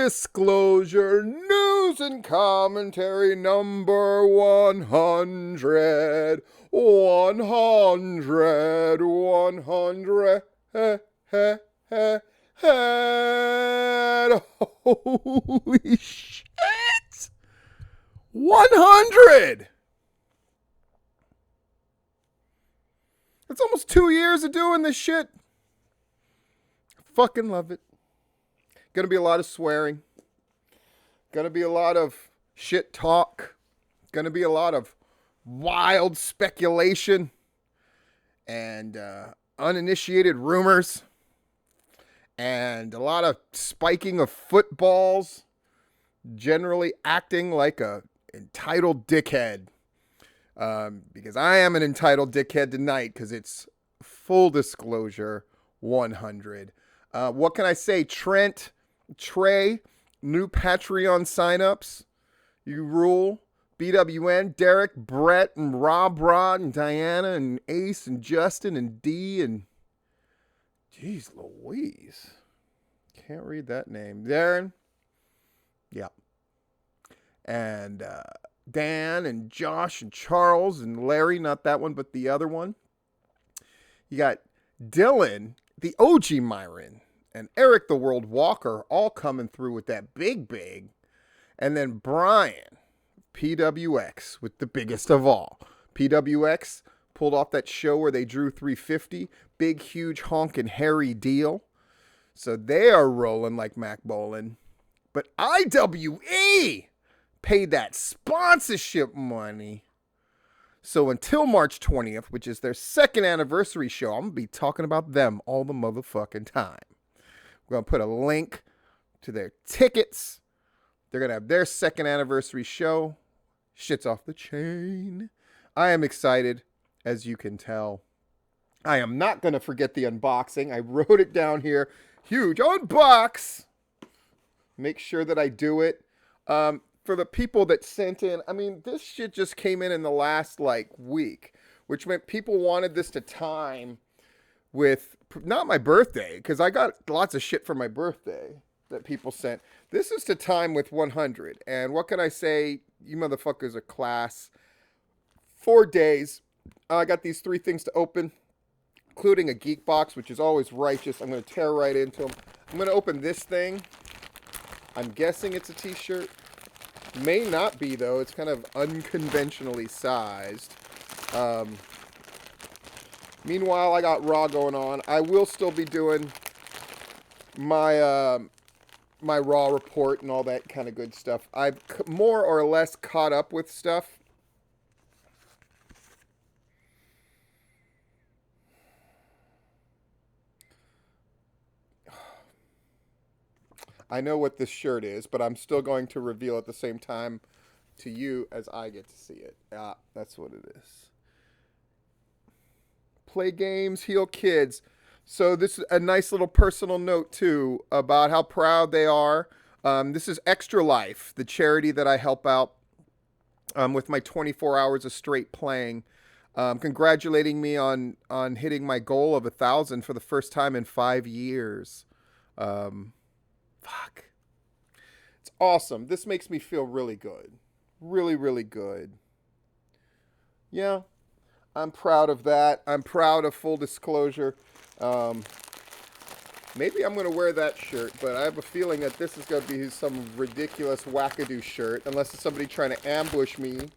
disclosure, news and commentary number 100. 100. 100. Holy shit! 100! It's almost 2 years of doing this shit. Fucking love it. Gonna be a lot of swearing. Gonna be a lot of shit talk. Gonna be a lot of wild speculation and uninitiated rumors. And a lot of spiking of footballs. Generally acting like a entitled dickhead. Because I am an entitled dickhead tonight because it's full disclosure 100. What can I say? Trent, Trey, new Patreon signups. You rule. BWN, Derek, Brett, and Rob Rod, and Diana, and Ace, and Justin, and D, and... Jeez Louise. Can't read that name. Darren. Yeah. And Dan, and Josh, and Charles, and Larry. Not that one, but the other one. You got Dylan, the OG Myron, and Eric the World Walker all coming through with that big. And then Brian, PWX, with the biggest of all. PWX pulled off that show where they drew 350. Big, huge, honkin' hairy deal. So they are rolling like Mac Bolin. But IWE paid that sponsorship money. So until March 20th, which is their second anniversary show, I'm going to be talking about them all the motherfucking time. We're going to put a link to their tickets. They're going to have their second anniversary show. Shit's off the chain. I am excited, as you can tell. I am not going to forget the unboxing. I wrote it down here. Huge unbox. Make sure that I do it. For the people that sent in, I mean, this shit just came in the last, week, which meant people wanted this to time with, not my birthday, because I got lots of shit for my birthday that people sent. This is to time with 100, and what can I say? You motherfuckers are class. 4 days. I got these 3 things to open, including a geek box, which is always righteous. I'm going to tear right into them. I'm going to open this thing. I'm guessing it's a t-shirt. May not be, though. It's kind of unconventionally sized. Meanwhile, I got Raw going on. I will still be doing my my Raw report and all that kind of good stuff. I've more or less caught up with stuff. I know what this shirt is, but I'm still going to reveal at the same time to you as I get to see it. That's what it is. Play games, heal kids. So this is a nice little personal note, too, about how proud they are. This is Extra Life, the charity that I help out with my 24 hours of straight playing. Congratulating me on hitting my goal of 1,000 for the first time in 5 years. Fuck. It's awesome. This makes me feel really good. Really, really good. Yeah. I'm proud of that. I'm proud of full disclosure. Maybe I'm going to wear that shirt, but I have a feeling that this is going to be some ridiculous wackadoo shirt, unless it's somebody trying to ambush me.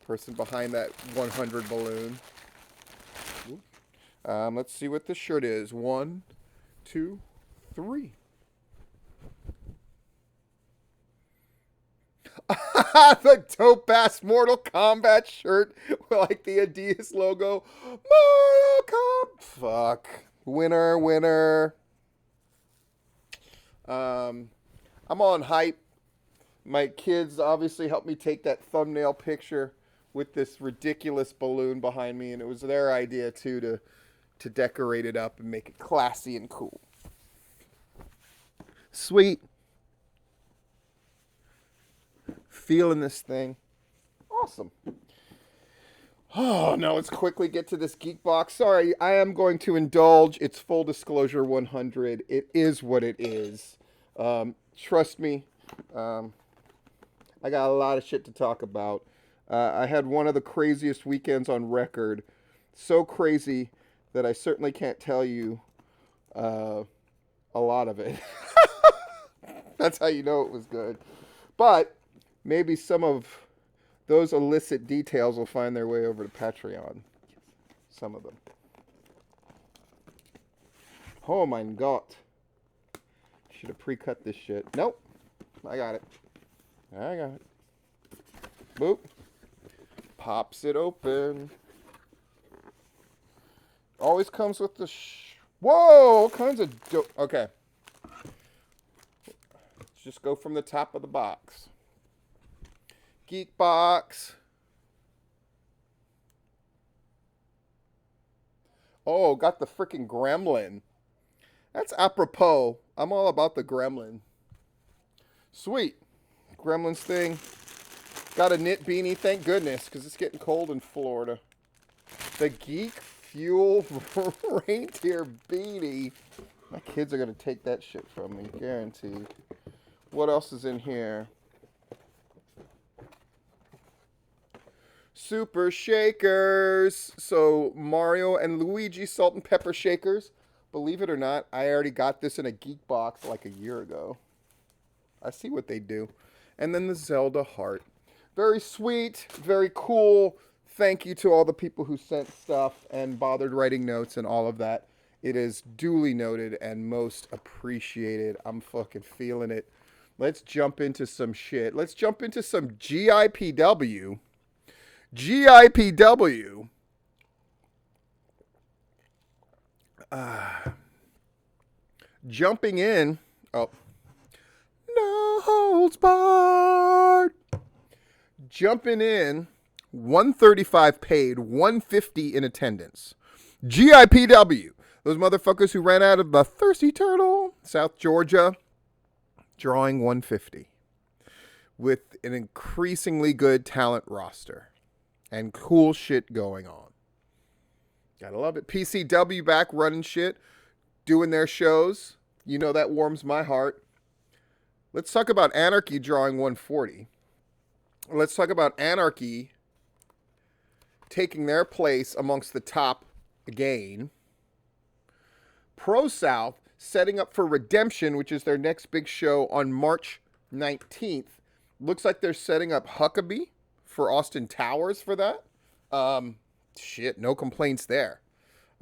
Person behind that 100 balloon. Let's see what this shirt is. 1, 2, 3. The dope ass Mortal Kombat shirt with like the Adidas logo. Mortal Kombat. Fuck. Winner. I'm on hype. My kids obviously helped me take that thumbnail picture with this ridiculous balloon behind me, and it was their idea too to decorate it up and make it classy and cool. Sweet. Feeling this thing. Awesome. Oh, now let's quickly get to this geek box. Sorry, I am going to indulge. It's full disclosure 100. It is what it is. Trust me, I got a lot of shit to talk about. I had one of the craziest weekends on record. So crazy that I certainly can't tell you uh, a lot of it. That's how you know it was good. But maybe some of those illicit details will find their way over to Patreon. Some of them. Oh my god. Should have pre-cut this shit. Nope. I got it. I got it. Boop. Pops it open. Always comes with the whoa! All kinds of okay. Let's just go from the top of the box. Geek box. Oh, got the freaking gremlin. That's apropos. I'm all about the gremlin. Sweet. Gremlins thing. Got a knit beanie, thank goodness, because it's getting cold in Florida. The Geek Fuel reindeer beanie. My kids are going to take that shit from me, guaranteed. What else is in here? Super shakers. So Mario and Luigi salt and pepper shakers. Believe it or not, I already got this in a Geek box like a year ago. I see what they do. And then the Zelda heart. Very sweet, very cool. Thank you to all the people who sent stuff and bothered writing notes and all of that. It is duly noted and most appreciated. I'm fucking feeling it. Let's jump into some shit. Let's jump into some GIPW. GIPW. Jumping in. Oh. No holds barred. Jumping in. 135 paid, 150 in attendance. GIPW. Those motherfuckers who ran out of the Thirsty Turtle, South Georgia, drawing 150. With an increasingly good talent roster. And cool shit going on. Gotta love it. PCW back running shit. Doing their shows. You know that warms my heart. Let's talk about Anarchy drawing 140. Let's talk about Anarchy taking their place amongst the top again. Pro South setting up for Redemption, which is their next big show on March 19th. Looks like they're setting up Huckabee for Austin Towers for that. Shit, no complaints there.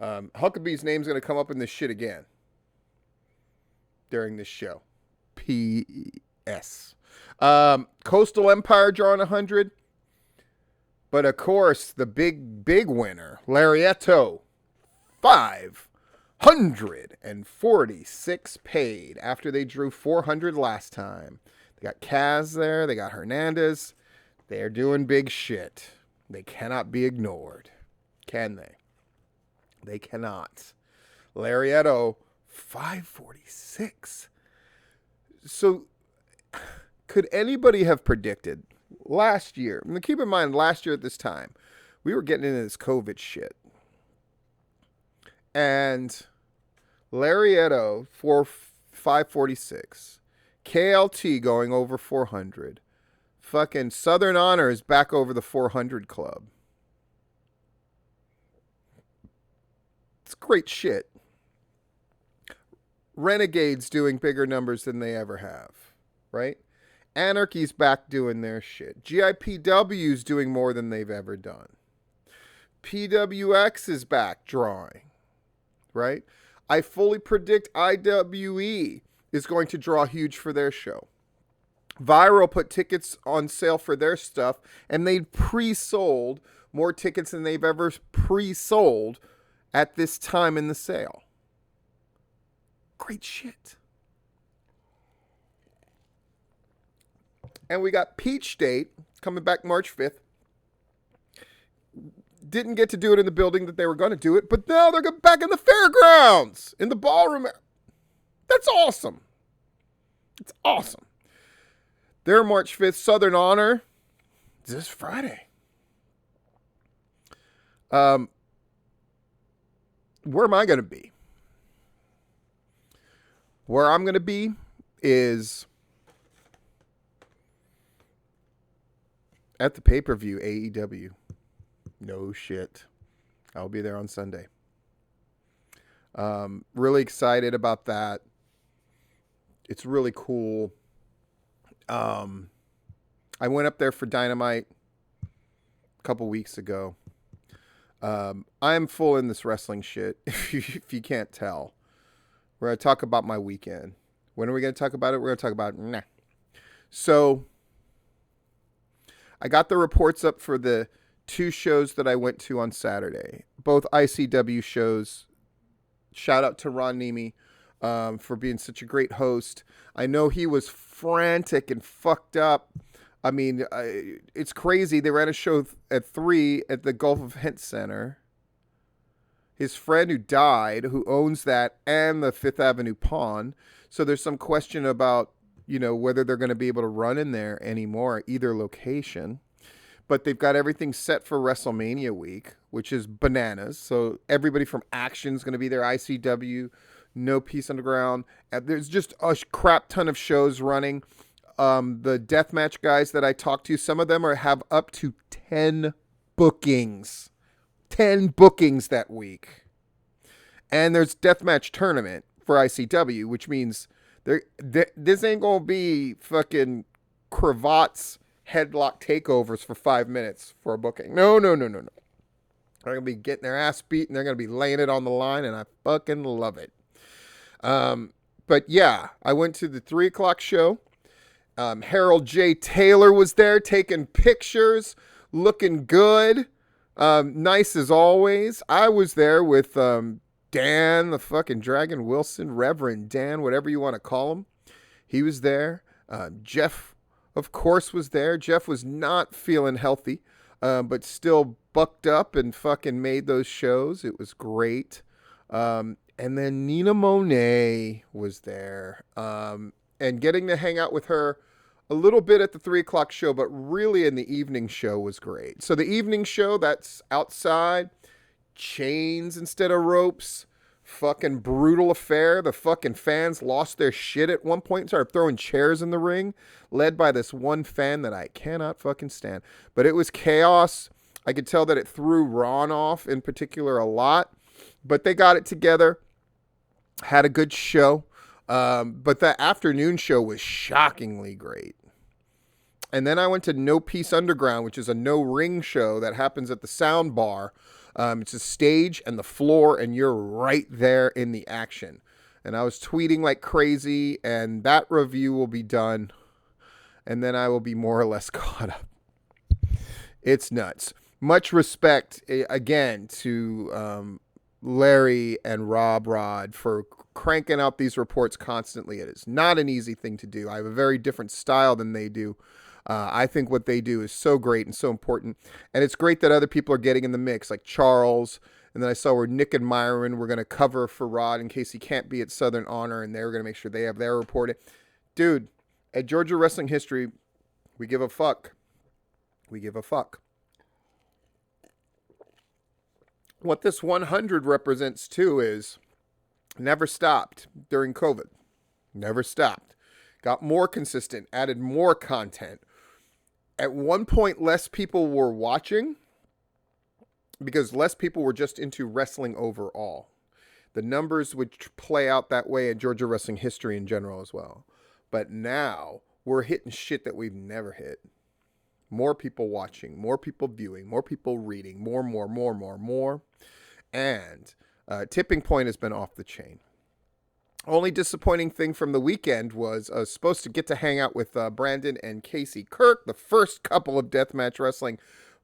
Huckabee's name's going to come up in this shit again during this show. P.S. Coastal Empire drawing 100. But of course, the big winner, Larietto, 546 paid after they drew 400 last time. They got Kaz there. They got Hernandez. They're doing big shit. They cannot be ignored. Can they? They cannot. Larietto, 546. So, could anybody have predicted last year? And keep in mind, last year at this time, we were getting into this COVID shit. And Larietto for 546. KLT going over 400. Fucking Southern Honor is back over the 400 club. It's great shit. Renegades doing bigger numbers than they ever have, right? Anarchy's back doing their shit. GIPW's doing more than they've ever done. PWX is back drawing, right? I fully predict IWE is going to draw huge for their show. Viral put tickets on sale for their stuff, and they pre-sold more tickets than they've ever pre-sold at this time in the sale. Great shit. And we got Peach State coming back March 5th. Didn't get to do it in the building that they were going to do it, but now they're back in the fairgrounds, in the ballroom. That's awesome. It's awesome. They're March 5th. Southern Honor this Friday. Where am I going to be? Where I'm going to be is at the pay-per-view AEW. No shit. I'll be there on Sunday. Really excited about that. It's really cool. I went up there for Dynamite a couple weeks ago. I'm full in this wrestling shit, if you can't tell. We're going to talk about my weekend. When are we going to talk about it? We're going to talk about it. So, I got the reports up for the 2 shows that I went to on Saturday. Both ICW shows. Shout out to Ron Nemi for being such a great host. I know he was frantic and fucked up. I mean, it's crazy. They ran a show at 3 at the Gulf of Hent Center. His friend who died, who owns that, and the Fifth Avenue Pawn. So there's some question about, whether they're going to be able to run in there anymore at either location. But they've got everything set for WrestleMania week, which is bananas. So everybody from Action's going to be there. ICW, No Peace Underground. There's just a crap ton of shows running. The deathmatch guys that I talked to, some of them have up to 10 bookings. 10 bookings that week. And there's deathmatch tournament for ICW, which means this ain't going to be fucking cravats, headlock takeovers for 5 minutes for a booking. No. They're going to be getting their ass beat, and they're going to be laying it on the line, and I fucking love it. But yeah, I went to the 3 o'clock show. Harold J. Taylor was there taking pictures, looking good. Nice as always. I was there with Dan, the fucking Dragon Wilson, Reverend Dan, whatever you want to call him. He was there. Jeff, of course, was there. Jeff was not feeling healthy, but still bucked up and fucking made those shows. It was great. And then Nina Monet was there. And getting to hang out with her a little bit at the 3 o'clock show, but really in the evening show was great. So the evening show, that's outside, chains instead of ropes, fucking brutal affair. The fucking fans lost their shit at one point and started throwing chairs in the ring, led by this one fan that I cannot fucking stand. But it was chaos. I could tell that it threw Ron off in particular a lot, but they got it together, had a good show. But that afternoon show was shockingly great. And then I went to No Peace Underground, which is a no ring show that happens at the Sound Bar. It's a stage and the floor, and you're right there in the action. And I was tweeting like crazy, and that review will be done. And then I will be more or less caught up. It's nuts. Much respect, again, to Larry and Rob Rod for cranking out these reports constantly. It is not an easy thing to do. I have a very different style than they do. I think what they do is so great and so important. And it's great that other people are getting in the mix, like Charles. And then I saw where Nick and Myron were going to cover for Rod in case he can't be at Southern Honor, and they were going to make sure they have their report. Dude, at Georgia Wrestling History, we give a fuck. We give a fuck. What this 100 represents, too, is never stopped during COVID. Never stopped. Got more consistent, added more content. At one point, less people were watching because less people were just into wrestling overall. The numbers would play out that way at Georgia Wrestling History in general as well. But now we're hitting shit that we've never hit. More people watching, more people viewing, more people reading, more. And tipping point has been off the chain. Only disappointing thing from the weekend was supposed to get to hang out with Brandon and Casey Kirk, the first couple of Deathmatch Wrestling,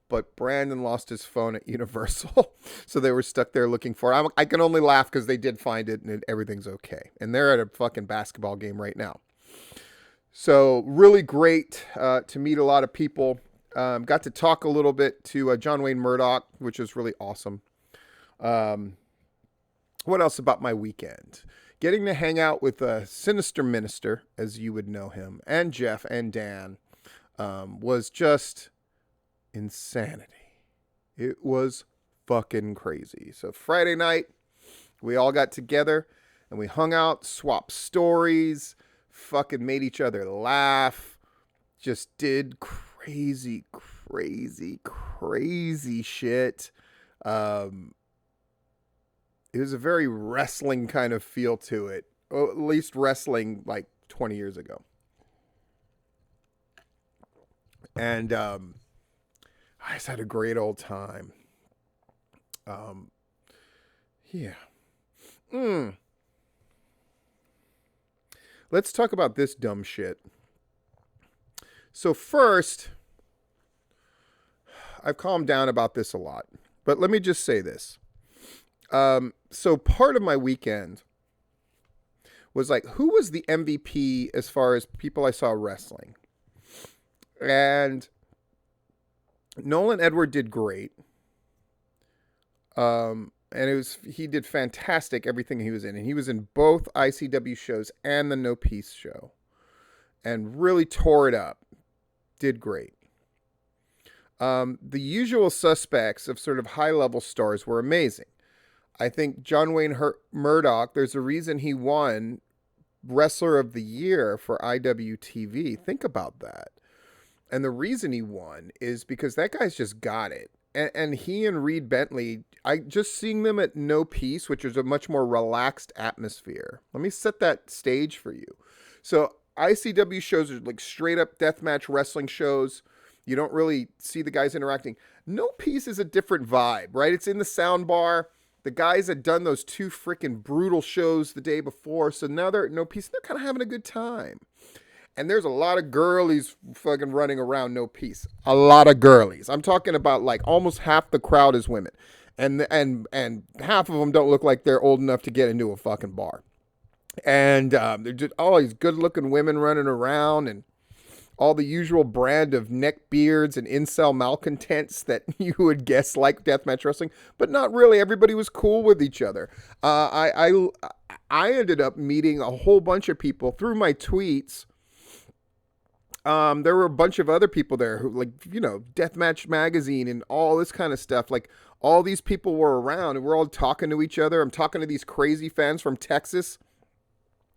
but Brandon lost his phone at Universal, so they were stuck there looking for it. I can only laugh because they did find it and everything's okay. And they're at a fucking basketball game right now. So really great to meet a lot of people. Got to talk a little bit to John Wayne Murdoch, which was really awesome. What else about my weekend? Getting to hang out with Sinister Minister, as you would know him, and Jeff and Dan was just insanity. It was fucking crazy. So Friday night, we all got together and we hung out, swapped stories, fucking made each other laugh, just did crazy, crazy, crazy shit. It was a very wrestling kind of feel to it, or at least wrestling like 20 years ago. And I just had a great old time. Yeah. Let's talk about this dumb shit. So first, I've calmed down about this a lot, but let me just say this. So part of my weekend was like, who was the MVP as far as people I saw wrestling? And Nolan Edward did great. And he did fantastic everything he was in. And he was in both ICW shows and the No Peace show. And really tore it up. Did great. The usual suspects of sort of high-level stars were amazing. I think John Wayne Murdoch, there's a reason he won Wrestler of the Year for IWTV. Think about that. And the reason he won is because that guy's just got it. And he and Reed Bentley, I just seeing them at No Peace, which is a much more relaxed atmosphere. Let me set that stage for you. So ICW shows are like straight up deathmatch wrestling shows. You don't really see the guys interacting. No Peace is a different vibe, right? It's in the sound bar. The guys had done those 2 freaking brutal shows the day before. So now they're at No Peace. They're kind of having a good time. And there's a lot of girlies fucking running around No Peace. A lot of girlies. I'm talking about like almost half the crowd is women. And half of them don't look like they're old enough to get into a fucking bar. And they're just all these good looking women running around and all the usual brand of neck beards and incel malcontents that you would guess like deathmatch wrestling, but not really. Everybody was cool with each other. I ended up meeting a whole bunch of people through my tweets. There were a bunch of other people there who, like, you know, Deathmatch Magazine and all this kind of stuff. Like, all these people were around and we're all talking to each other. I'm talking to these crazy fans from Texas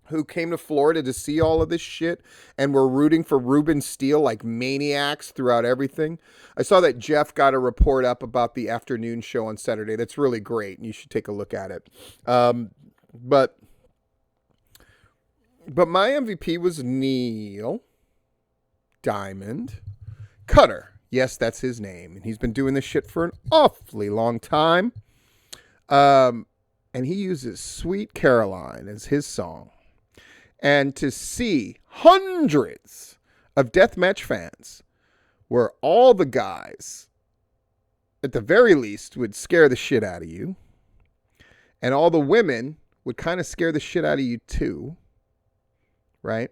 who came to Florida to see all of this shit and were rooting for Ruben Steele like maniacs throughout everything. I saw that Jeff got a report up about the afternoon show on Saturday. That's really great, and you should take a look at it. But my MVP was Neil Diamond Cutter. Yes, that's his name. And he's been doing this shit for an awfully long time. And he uses Sweet Caroline as his song. And to see hundreds of deathmatch fans where all the guys, at the very least, would scare the shit out of you. And all the women would kind of scare the shit out of you too. Right?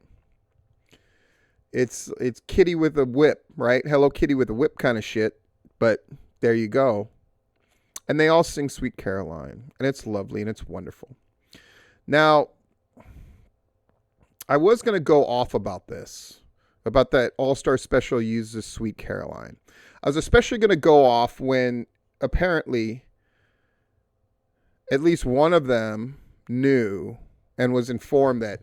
It's Kitty with a whip, right? Hello Kitty with a whip kind of shit. But there you go. And they all sing Sweet Caroline. And it's lovely and it's wonderful. Now, I was going to go off about this, about that All-Star Special uses Sweet Caroline. I was especially going to go off when apparently at least one of them knew and was informed that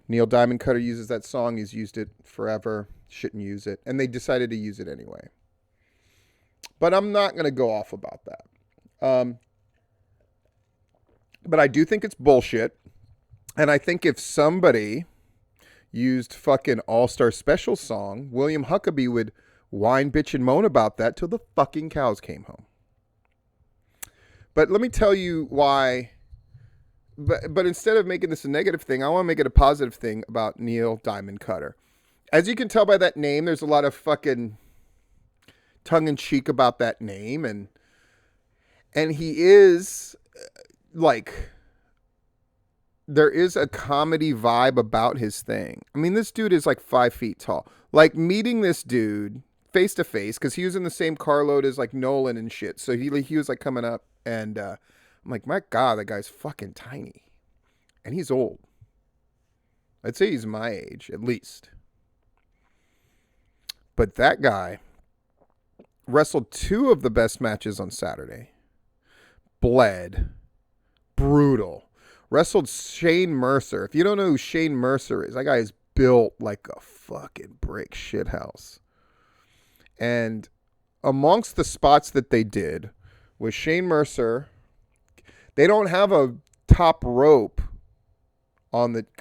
Neil Diamond Cutter uses that song. He's used it forever. Shouldn't use it. And they decided to use it anyway. But I'm not going to go off about that. But I do think it's bullshit. And I think if somebody used fucking All-Star Special song, William Huckabee would whine, bitch, and moan about that till the fucking cows came home. But let me tell you why. But instead of making this a negative thing, I want to make it a positive thing about Neil Diamond Cutter. As you can tell by that name, there's a lot of fucking tongue-in-cheek about that name. And he is like... There is a comedy vibe about his thing. I mean, this dude is like 5 feet tall. Like, meeting this dude face to face, because he was in the same carload as like Nolan and shit. So he was like coming up, and I'm like, my God, that guy's fucking tiny. And he's old. I'd say he's my age, at least. But that guy wrestled 2 of the best matches on Saturday. Bled. Brutal. wrestled Shane Mercer. If you don't know who Shane Mercer is, that guy is built like a fucking brick shithouse. And amongst the spots that they did was Shane Mercer. They don't have a top rope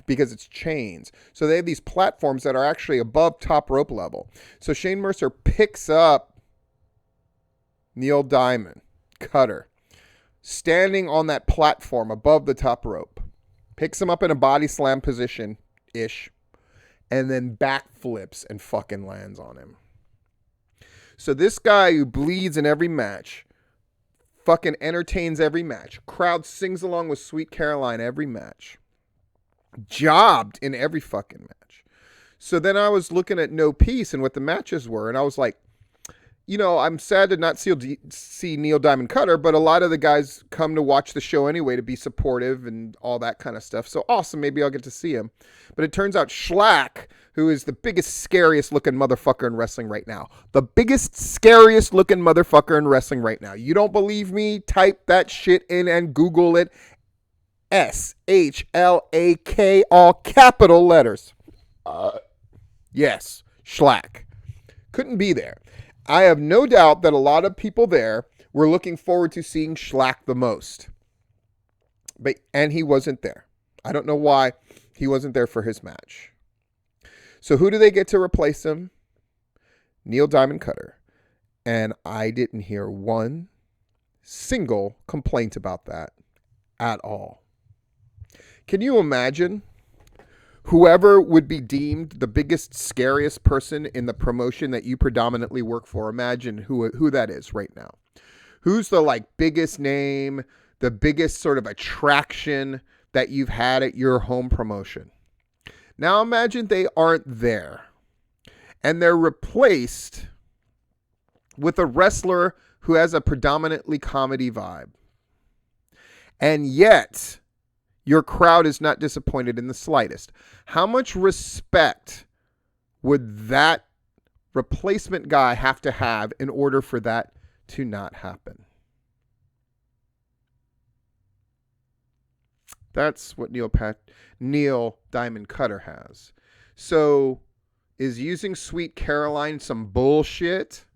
because it's chains. So they have these platforms that are actually above top rope level. So Shane Mercer picks up Neil Diamond, Cutter, standing on that platform above the top rope, picks him up in a body slam position-ish, and then backflips and fucking lands on him. So this guy who bleeds in every match, fucking entertains every match, crowd sings along with Sweet Caroline every match, jobbed in every fucking match. So then I was looking at No Peace and what the matches were, and I was like, you know, I'm sad to not see Neil Diamond Cutter, but a lot of the guys come to watch the show anyway to be supportive and all that kind of stuff. So awesome, maybe I'll get to see him. But it turns out Schlack, who is the biggest, scariest looking motherfucker in wrestling right now. The biggest, scariest looking motherfucker in wrestling right now. You don't believe me? Type that shit in and Google it. S-H-L-A-K, all capital letters. Yes, Schlack. Couldn't be there. I have no doubt that a lot of people there were looking forward to seeing Schlack the most. And he wasn't there. I don't know why he wasn't there for his match. So who do they get to replace him? Neil Diamond Cutter. And I didn't hear one single complaint about that at all. Can you imagine whoever would be deemed the biggest, scariest person in the promotion that you predominantly work for? Imagine who that is right now. Who's the biggest name, the biggest sort of attraction that you've had at your home promotion? Now imagine they aren't there and they're replaced with a wrestler who has a predominantly comedy vibe. And yet your crowd is not disappointed in the slightest. How much respect would that replacement guy have to have in order for that to not happen? That's what Neil Diamond Cutter has. So is using Sweet Caroline some bullshit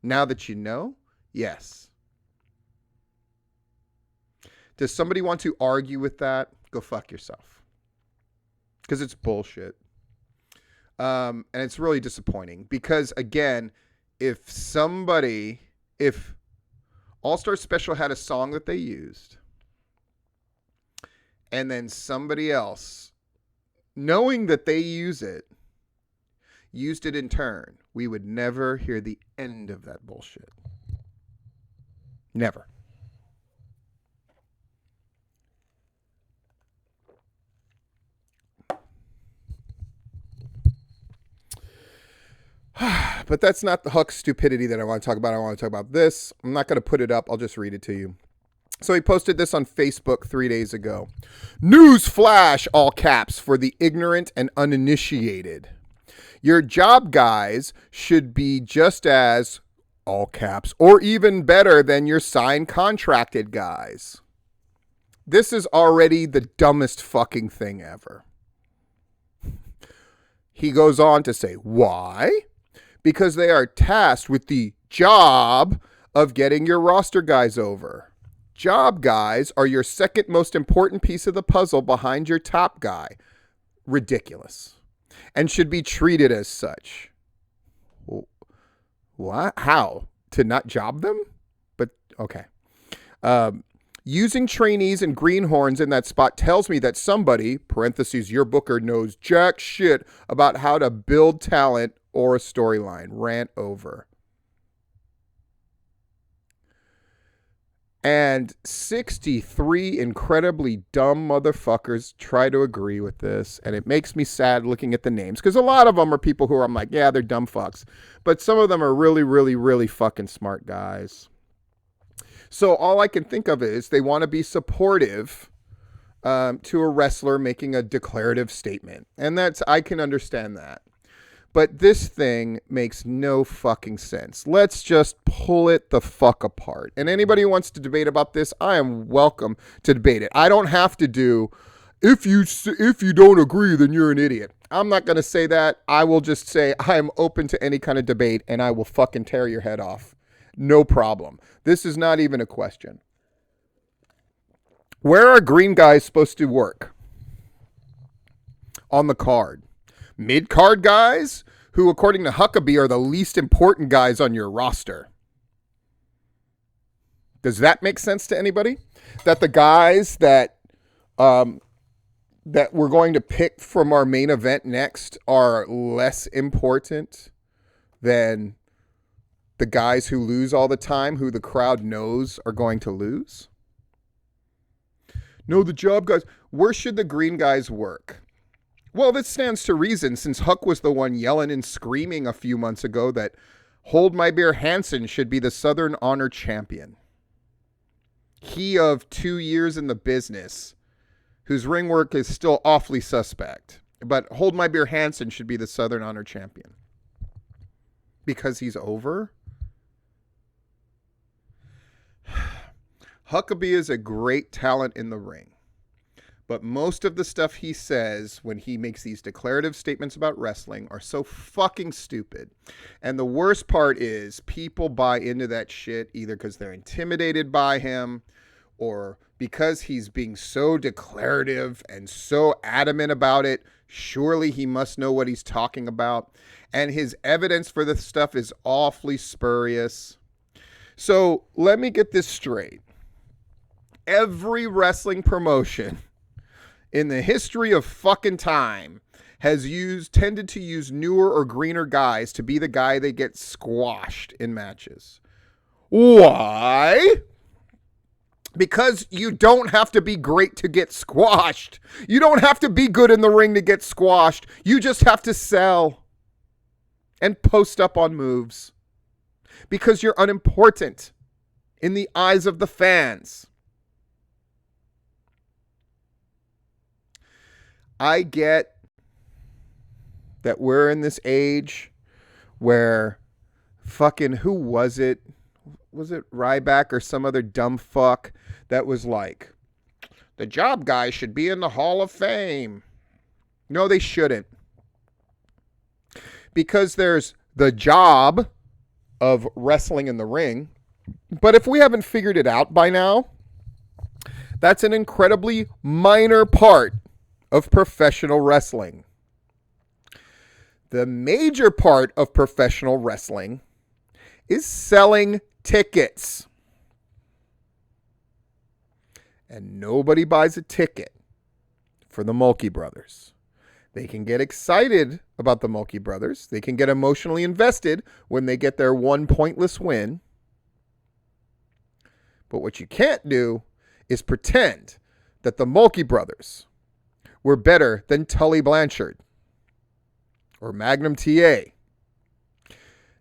now that you know? Yes. Does somebody want to argue with that? Go fuck yourself. Because it's bullshit. And it's really disappointing. Because, again, if All-Star Special had a song that they used, and then somebody else, knowing that they used it in turn, we would never hear the end of that bullshit. Never. But that's not the Huck stupidity that I want to talk about. I want to talk about this. I'm not going to put it up. I'll just read it to you. So he posted this on Facebook 3 days ago. News flash, all caps, for the ignorant and uninitiated. Your job guys should be just as, all caps, or even better than your signed contracted guys. This is already the dumbest fucking thing ever. He goes on to say, why? Because they are tasked with the job of getting your roster guys over. Job guys are your second most important piece of the puzzle behind your top guy. Ridiculous. And should be treated as such. What? How? To not job them? But, okay. Using trainees and greenhorns in that spot tells me that somebody, parentheses, your booker, knows jack shit about how to build talent or a storyline. Rant over. And 63 incredibly dumb motherfuckers try to agree with this. And it makes me sad looking at the names. Because a lot of them are people who are, I'm like, yeah, they're dumb fucks. But some of them are really, really, really fucking smart guys. So all I can think of is they want to be supportive to a wrestler making a declarative statement. And I can understand that. But this thing makes no fucking sense. Let's just pull it the fuck apart. And anybody who wants to debate about this, I am welcome to debate it. I don't have to do, if you don't agree, then you're an idiot. I'm not going to say that. I will just say I am open to any kind of debate, and I will fucking tear your head off. No problem. This is not even a question. Where are green guys supposed to work? On the card. Mid-card guys, who according to Huckabee are the least important guys on your roster. Does that make sense to anybody? That the guys that we're going to pick from our main event next are less important than the guys who lose all the time, who the crowd knows are going to lose? No, the job guys. Where should the green guys work? Well, this stands to reason, since Huck was the one yelling and screaming a few months ago that Hold My Beer Hansen should be the Southern Honor Champion. He of 2 years in the business, whose ring work is still awfully suspect. But Hold My Beer Hansen should be the Southern Honor Champion. Because he's over? Huckabee is a great talent in the ring. But most of the stuff he says when he makes these declarative statements about wrestling are so fucking stupid. And the worst part is people buy into that shit either because they're intimidated by him or because he's being so declarative and so adamant about it. Surely he must know what he's talking about. And his evidence for this stuff is awfully spurious. So let me get this straight. Every wrestling promotion in the history of fucking time has tended to use newer or greener guys to be the guy they get squashed in matches. Why? Because you don't have to be great to get squashed. You don't have to be good in the ring to get squashed. You just have to sell and post up on moves because you're unimportant in the eyes of the fans. I get that we're in this age where fucking, who was it? Was it Ryback or some other dumb fuck that was like, the job guys should be in the Hall of Fame? No, they shouldn't. Because there's the job of wrestling in the ring. But if we haven't figured it out by now, that's an incredibly minor part of professional wrestling. The major part of professional wrestling is selling tickets. And nobody buys a ticket for the Mulkey Brothers. They can get excited about the Mulkey Brothers. They can get emotionally invested when they get their one pointless win. But what you can't do is pretend that the Mulkey Brothers were better than Tully Blanchard or Magnum TA.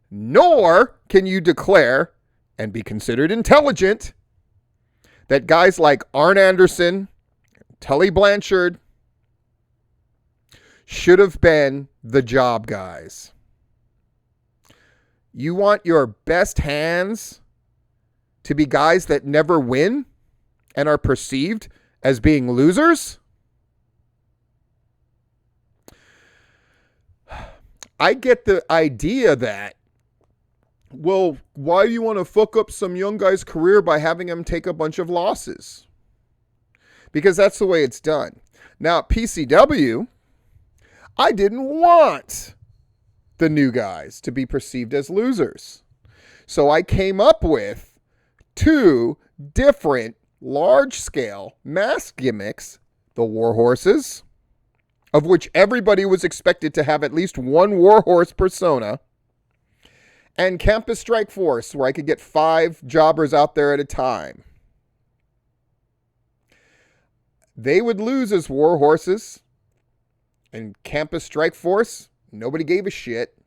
Nor can you declare and be considered intelligent that guys like Arn Anderson, Tully Blanchard should have been the job guys. You want your best hands to be guys that never win and are perceived as being losers? I get the idea that, well, why do you want to fuck up some young guy's career by having him take a bunch of losses? Because that's the way it's done. Now, at PCW, I didn't want the new guys to be perceived as losers. So I came up with 2 different large-scale mass gimmicks, the War Horses, of which everybody was expected to have at least one Warhorse persona, and Campus Strike Force, where I could get 5 jobbers out there at a time. They would lose as Warhorses, and Campus Strike Force, nobody gave a shit.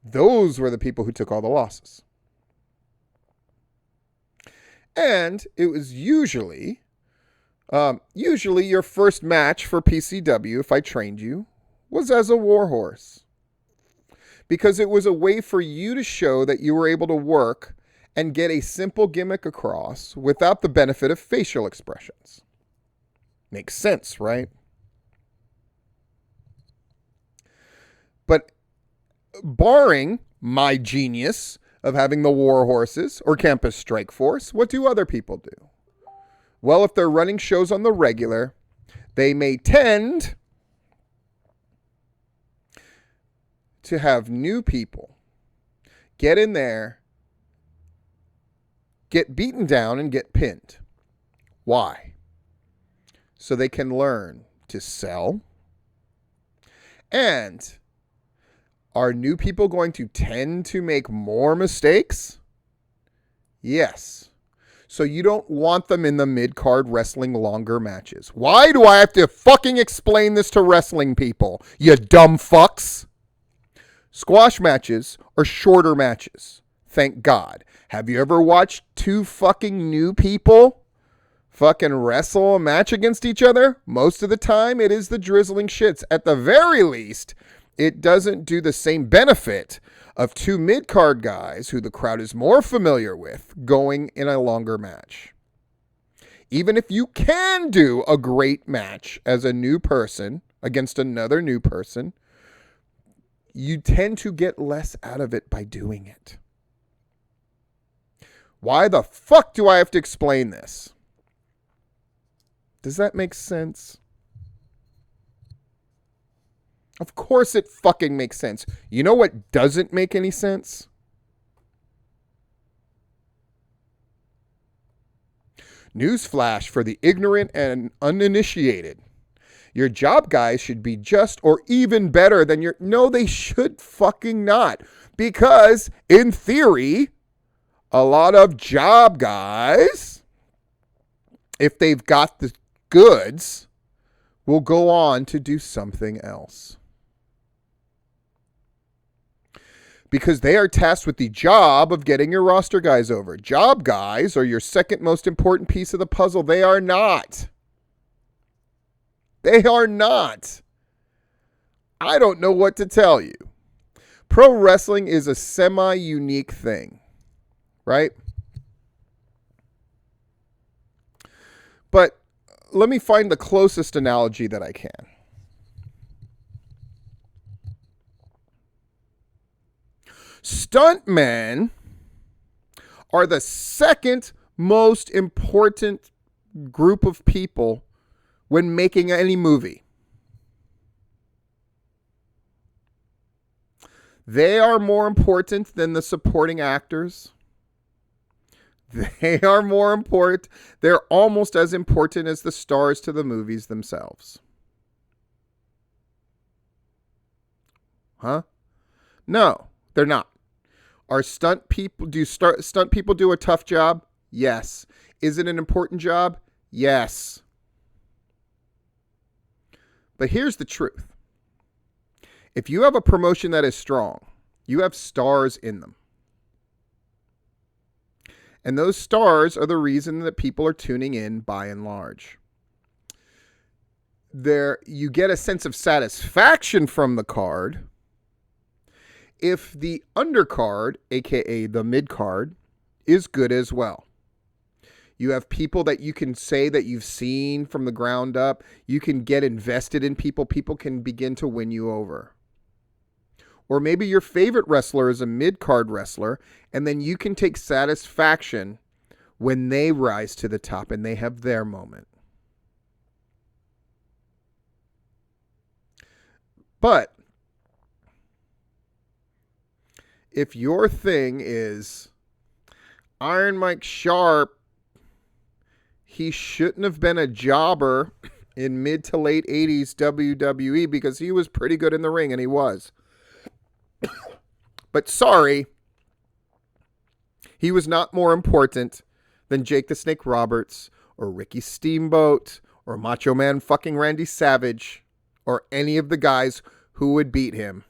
Those were the people who took all the losses. And it was usually your first match for PCW, if I trained you, was as a Warhorse. because it was a way for you to show that you were able to work and get a simple gimmick across without the benefit of facial expressions. Makes sense, right? But barring my genius of having the War Horses or Campus Strike Force, what do other people do? Well, if they're running shows on the regular, they may tend to have new people get in there, get beaten down, and get pinned. Why? So they can learn to sell. And are new people going to tend to make more mistakes? Yes. So you don't want them in the mid-card wrestling longer matches. Why do I have to fucking explain this to wrestling people, you dumb fucks? Squash matches are shorter matches. Thank God. Have you ever watched two fucking new people fucking wrestle a match against each other? Most of the time, it is the drizzling shits. At the very least, it doesn't do the same benefit of two mid-card guys who the crowd is more familiar with going in a longer match. Even if you can do a great match as a new person against another new person, you tend to get less out of it by doing it. Why the fuck do I have to explain this? Does that make sense? Of course it fucking makes sense. You know what doesn't make any sense? Newsflash for the ignorant and uninitiated. Your job guys should be just or even better than your... No, they should fucking not. Because, in theory, a lot of job guys, if they've got the goods, will go on to do something else. Because they are tasked with the job of getting your roster guys over. Job guys are your second most important piece of the puzzle. They are not. They are not. I don't know what to tell you. Pro wrestling is a semi-unique thing, right? But let me find the closest analogy that I can. Stuntmen are the second most important group of people when making any movie. They are more important than the supporting actors. They are more important. They're almost as important as the stars to the movies themselves. Huh? No, they're not. Are stunt people do a tough job? Yes. Is it an important job? Yes. But here's the truth. If you have a promotion that is strong, you have stars in them. And those stars are the reason that people are tuning in by and large. You get a sense of satisfaction from the card if the undercard, aka the midcard, is good as well. You have people that you can say that you've seen from the ground up. You can get invested in people. People can begin to win you over. Or maybe your favorite wrestler is a mid-card wrestler, and then you can take satisfaction when they rise to the top and they have their moment. But if your thing is Iron Mike Sharp, he shouldn't have been a jobber in mid to late 80s WWE because he was pretty good in the ring, and he was. But sorry, he was not more important than Jake the Snake Roberts or Ricky Steamboat or Macho Man fucking Randy Savage or any of the guys who would beat him.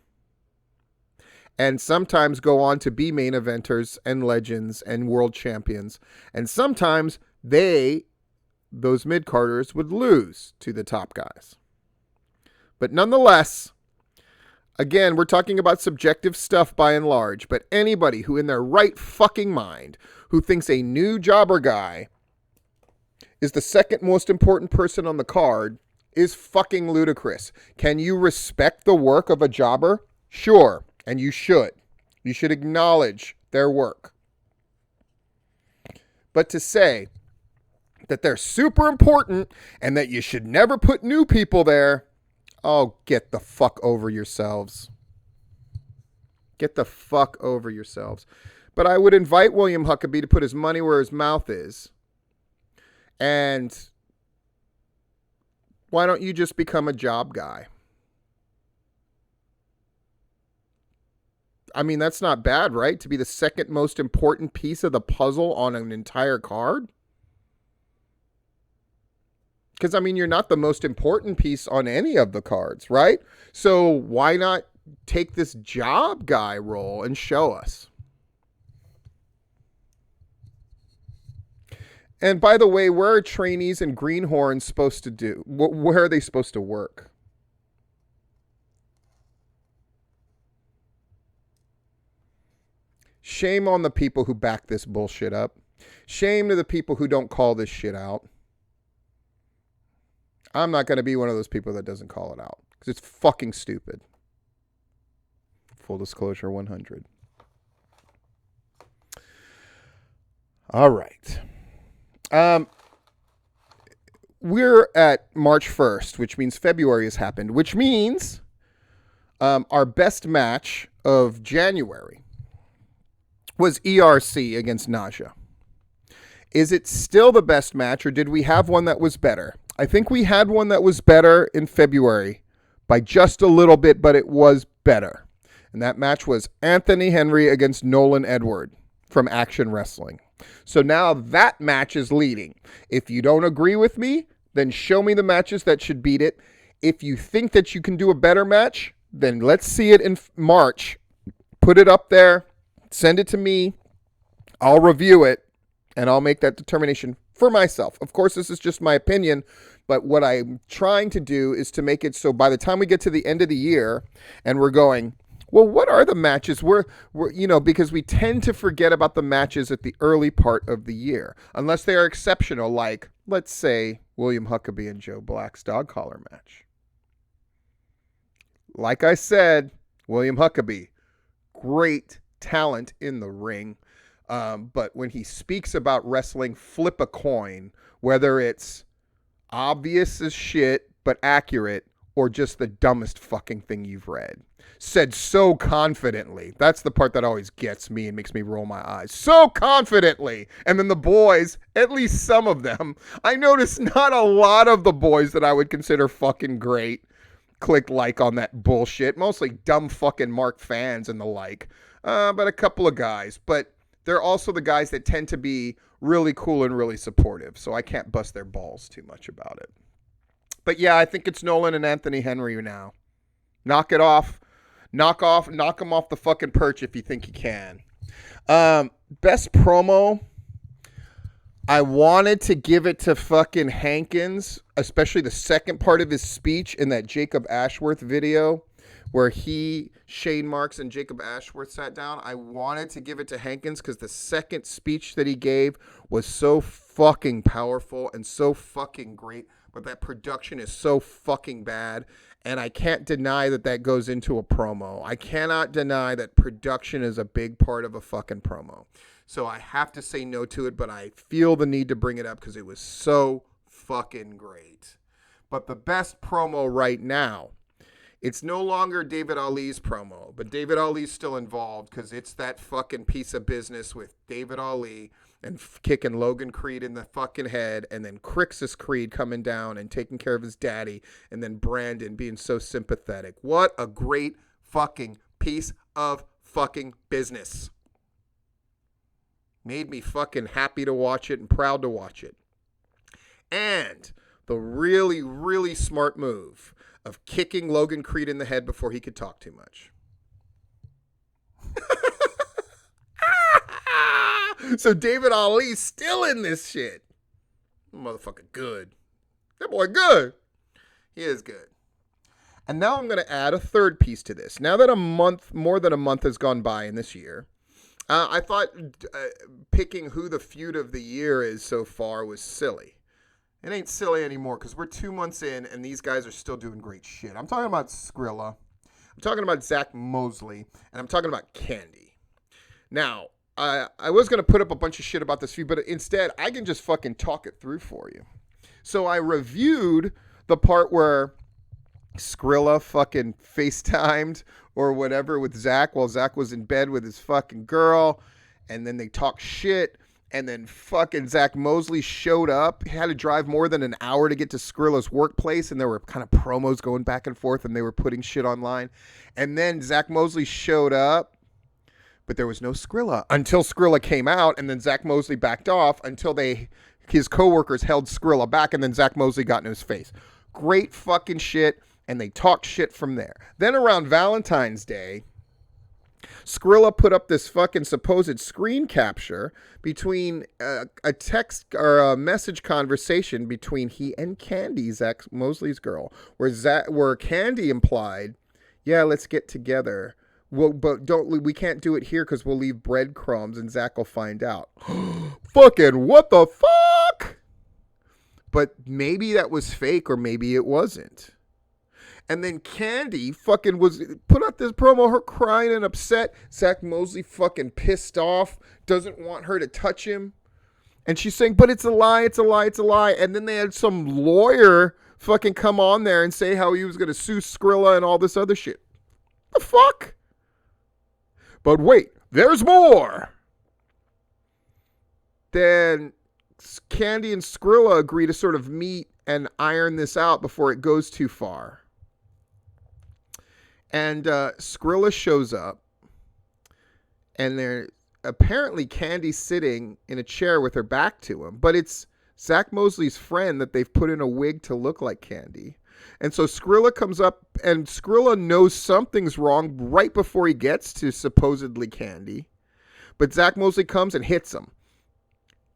And sometimes go on to be main eventers and legends and world champions. And sometimes those mid-carders, would lose to the top guys. But nonetheless, Again, we're talking about subjective stuff by and large, but anybody who in their right fucking mind who thinks a new jobber guy is the second most important person on the card is fucking ludicrous. Can you respect the work of a jobber? Sure, and you should. You should acknowledge their work. But to say that they're super important and that you should never put new people there, oh, get the fuck over yourselves. Get the fuck over yourselves. But I would invite William Huckabee to put his money where his mouth is. And why don't you just become a job guy? I mean, that's not bad, right? To be the second most important piece of the puzzle on an entire card. Because, I mean, you're not the most important piece on any of the cards, right? So why not take this job guy role and show us? And by the way, where are trainees and greenhorns supposed to do? Where are they supposed to work? Shame on the people who back this bullshit up. Shame to the people who don't call this shit out. I'm not going to be one of those people that doesn't call it out because it's fucking stupid. Full disclosure 100. All right. We're at March 1st, which means February has happened, which means our best match of January was ERC against Naja. Is it still the best match, or did we have one that was better? I think we had one that was better in February by just a little bit, but it was better. And that match was Anthony Henry against Nolan Edward from Action Wrestling. So now that match is leading. If you don't agree with me, then show me the matches that should beat it. If you think that you can do a better match, then let's see it in March. Put it up there. Send it to me. I'll review it, and I'll make that determination for myself. Of course, this is just my opinion, but what I'm trying to do is to make it so by the time we get to the end of the year and we're going, well, what are the matches? We're because we tend to forget about the matches at the early part of the year, unless they are exceptional, like, let's say, William Huckabee and Joe Black's dog collar match. Like I said, William Huckabee, great talent in the ring. But when he speaks about wrestling, flip a coin, whether it's obvious as shit but accurate or just the dumbest fucking thing you've read. Said so confidently. That's the part that always gets me and makes me roll my eyes. So confidently. And then the boys, at least some of them, I noticed not a lot of the boys that I would consider fucking great clicked like on that bullshit. Mostly dumb fucking Mark fans and the like. But a couple of guys. But they're also the guys that tend to be really cool and really supportive. So I can't bust their balls too much about it. But yeah, I think it's Nolan and Anthony Henry now. Knock it off. Knock them off the fucking perch if you think you can. Best promo. I wanted to give it to fucking Hankins, especially the second part of his speech in that Jacob Ashworth video where Shane Marks and Jacob Ashworth sat down. I wanted to give it to Hankins because the second speech that he gave was so fucking powerful and so fucking great, but that production is so fucking bad, and I can't deny that that goes into a promo. I cannot deny that production is a big part of a fucking promo. So I have to say no to it, but I feel the need to bring it up because it was so fucking great. But the best promo right now, it's no longer David Ali's promo, but David Ali's still involved because it's that fucking piece of business with David Ali and kicking Logan Creed in the fucking head, and then Crixus Creed coming down and taking care of his daddy, and then Brandon being so sympathetic. What a great fucking piece of fucking business. Made me fucking happy to watch it and proud to watch it. And the really, really smart move of kicking Logan Creed in the head before he could talk too much. So David Ali's still in this shit. Motherfucker good. That boy good. He is good. And now I'm going to add a third piece to this. Now that more than a month has gone by in this year, I thought picking who the feud of the year is so far was silly. It ain't silly anymore because we're 2 months in and these guys are still doing great shit. I'm talking about Skrilla. I'm talking about Zach Mosley. And I'm talking about Candy. Now, I was going to put up a bunch of shit about this feud, but instead I can just fucking talk it through for you. So I reviewed the part where Skrilla fucking FaceTimed or whatever with Zach while Zach was in bed with his fucking girl. And then they talked shit. And then fucking Zach Mosley showed up. He had to drive more than an hour to get to Skrilla's workplace. And there were kind of promos going back and forth. And they were putting shit online. And then Zach Mosley showed up. But there was no Skrilla until Skrilla came out. And then Zach Mosley backed off until his coworkers held Skrilla back. And then Zach Mosley got in his face. Great fucking shit. And they talked shit from there. Then around Valentine's Day, Skrilla put up this fucking supposed screen capture between a text or a message conversation between he and Candy, Zach Mosley's girl, where Candy implied, yeah, let's get together. Well, but we can't do it here because we'll leave breadcrumbs and Zach will find out. Fucking what the fuck? But maybe that was fake or maybe it wasn't. And then Candy fucking put out this promo, her crying and upset. Zach Mosley fucking pissed off, doesn't want her to touch him. And she's saying, but it's a lie, it's a lie, it's a lie. And then they had some lawyer fucking come on there and say how he was going to sue Skrilla and all this other shit. The fuck? But wait, there's more. Then Candy and Skrilla agree to sort of meet and iron this out before it goes too far. And Skrilla shows up, and they're apparently Candy's sitting in a chair with her back to him, but it's Zach Mosley's friend that they've put in a wig to look like Candy. And so Skrilla comes up, and Skrilla knows something's wrong right before he gets to supposedly Candy. But Zach Mosley comes and hits him.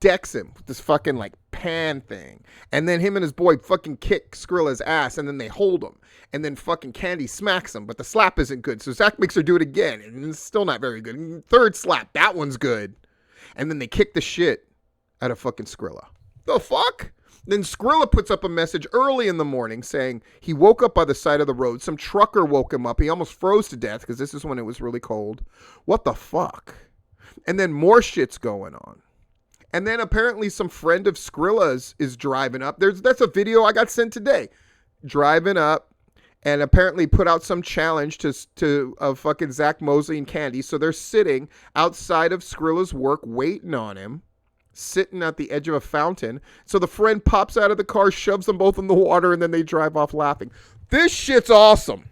Decks him with this fucking like pan thing. And then him and his boy fucking kick Skrilla's ass, and then they hold him. And then fucking Candy smacks him, but the slap isn't good. So Zach makes her do it again, and it's still not very good. And third slap, that one's good. And then they kick the shit out of fucking Skrilla. The fuck? Then Skrilla puts up a message early in the morning saying he woke up by the side of the road. Some trucker woke him up. He almost froze to death because this is when it was really cold. What the fuck? And then more shit's going on. And then apparently some friend of Skrilla's is driving up. That's a video I got sent today. Driving up and apparently put out some challenge to fucking Zach Mosley and Candy. So they're sitting outside of Skrilla's work waiting on him. Sitting at the edge of a fountain. So the friend pops out of the car, shoves them both in the water, and then they drive off laughing. This shit's awesome.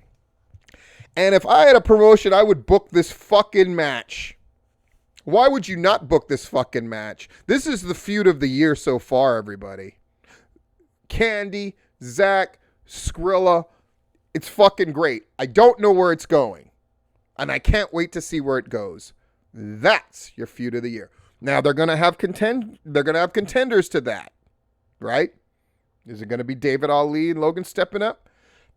And if I had a promotion, I would book this fucking match. Why would you not book this fucking match? This is the feud of the year so far, everybody. Candy, Zach, Skrilla. It's fucking great. I don't know where it's going. And I can't wait to see where it goes. That's your feud of the year. Now they're gonna have contenders to that, right? Is it gonna be David Ali and Logan stepping up?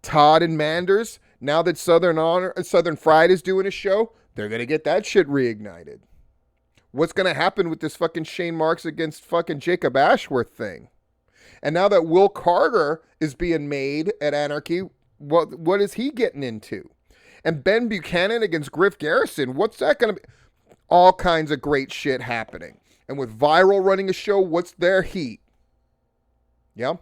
Todd and Manders. Now that Southern Fried is doing a show, they're gonna get that shit reignited. What's gonna happen with this fucking Shane Marks against fucking Jacob Ashworth thing? And now that Will Carter is being made at Anarchy, what is he getting into? And Ben Buchanan against Griff Garrison, what's that gonna be? All kinds of great shit happening. And with Viral running a show, what's their heat? Yeah.